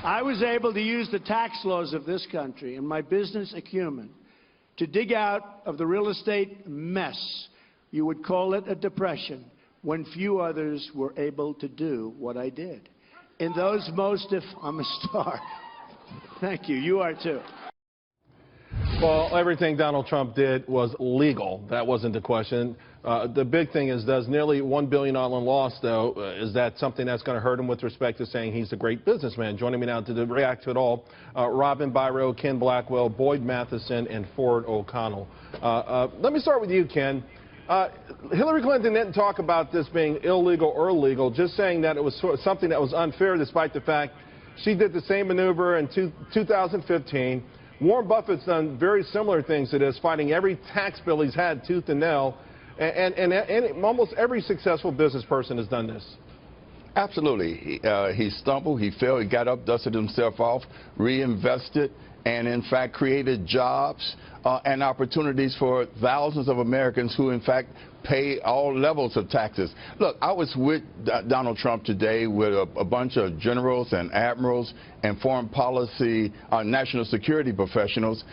I was able to use the tax laws of this country and my business acumen to dig out of the real estate mess, you would call it a depression, when few others were able to do what I did. In those I'm a star. Thank you. You are too. Well, everything Donald Trump did was legal. That wasn't the question. The big thing is, does nearly $1 billion loss, though, is that something that's going to hurt him with respect to saying he's a great businessman? Joining me now to react to it all, Robin Biro, Ken Blackwell, Boyd Matheson, and Ford O'Connell. Let me start with you, Ken. Hillary Clinton didn't talk about this being illegal or legal, just saying that it was something that was unfair, despite the fact she did the same maneuver in 2015. Warren Buffett's done very similar things to this, fighting every tax bill he's had tooth and nail, and almost every successful business person has done this. Absolutely. He stumbled, he fell, he got up, dusted himself off, reinvested, and in fact created jobs and opportunities for thousands of Americans who in fact pay all levels of taxes. Look, I was with Donald Trump today with a bunch of generals and admirals and foreign policy, national security professionals,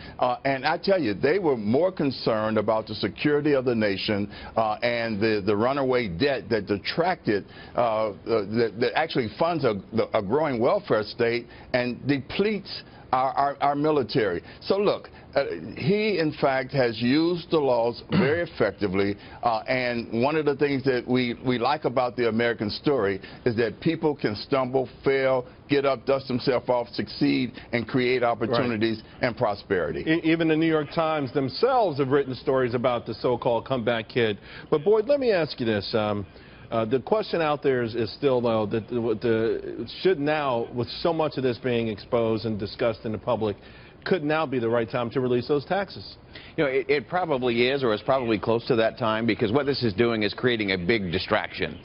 and I tell you, they were more concerned about the security of the nation and the runaway debt that detracted, that actually funds a growing welfare state and depletes our military. So look, he in fact has used the laws very effectively, and one of the things that we like about the American story is that people can stumble, fail, get up, dust themselves off, succeed, and create opportunities and prosperity. Even the New York Times themselves have written stories about the so-called comeback kid. But Boyd, let me ask you this. The question out there is still, though, that should now, with so much of this being exposed and discussed in the public, could now be the right time to release those taxes? You know, it probably is, or it's probably close to that time, because what this is doing is creating a big distraction.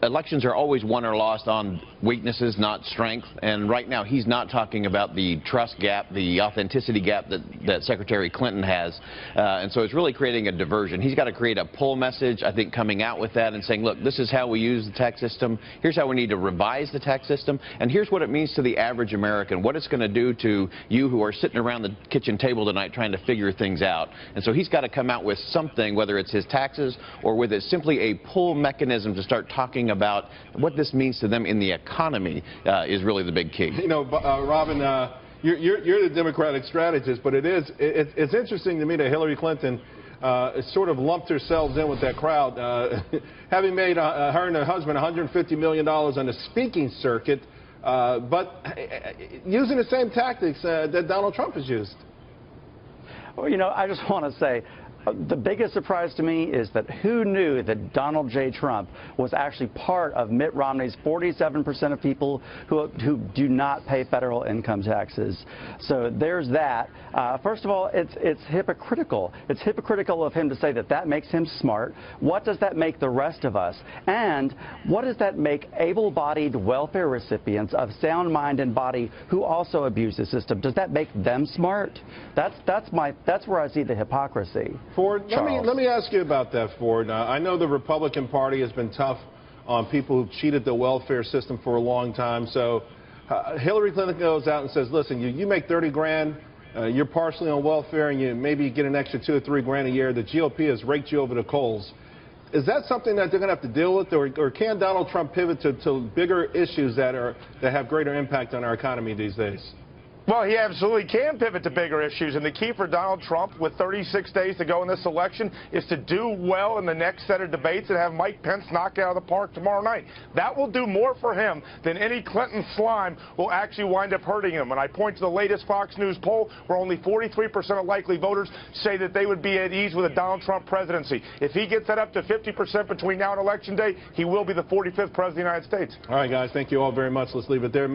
Elections are always won or lost on weaknesses, not strength. And right now, he's not talking about the trust gap, the authenticity gap that Secretary Clinton has. And so it's really creating a diversion. He's got to create a pull message, I think, coming out with that and saying, look, this is how we use the tax system. Here's how we need to revise the tax system. And here's what it means to the average American, what it's going to do to you who are sitting around the kitchen table tonight trying to figure things out. And so he's got to come out with something, whether it's his taxes or with it simply a pull mechanism to start talking about what this means to them in the economy is really the big key. You know, Robin, you're the Democratic strategist, but it's interesting to me that Hillary Clinton sort of lumped herself in with that crowd, having made her and her husband $150 million on the speaking circuit, but using the same tactics that Donald Trump has used. Well, you know, I just want to say, the biggest surprise to me is that who knew that Donald J. Trump was actually part of Mitt Romney's 47% of people who do not pay federal income taxes. So there's that. First of all, it's hypocritical. It's hypocritical of him to say that that makes him smart. What does that make the rest of us? And what does that make able-bodied welfare recipients of sound mind and body who also abuse the system? Does that make them smart? That's where I see the hypocrisy. Ford, let me ask you about that, Ford. I know the Republican Party has been tough on people who've cheated the welfare system for a long time. So Hillary Clinton goes out and says, listen, you make 30 grand, you're partially on welfare, and you maybe get an extra 2 or 3 grand a year. The GOP has raked you over the coals. Is that something that they're going to have to deal with, or can Donald Trump pivot to bigger issues that have greater impact on our economy these days? Well, he absolutely can pivot to bigger issues, and the key for Donald Trump with 36 days to go in this election is to do well in the next set of debates and have Mike Pence knocked out of the park tomorrow night. That will do more for him than any Clinton slime will actually wind up hurting him. And I point to the latest Fox News poll where only 43% of likely voters say that they would be at ease with a Donald Trump presidency. If he gets that up to 50% between now and Election Day, he will be the 45th president of the United States. All right, guys, thank you all very much. Let's leave it there.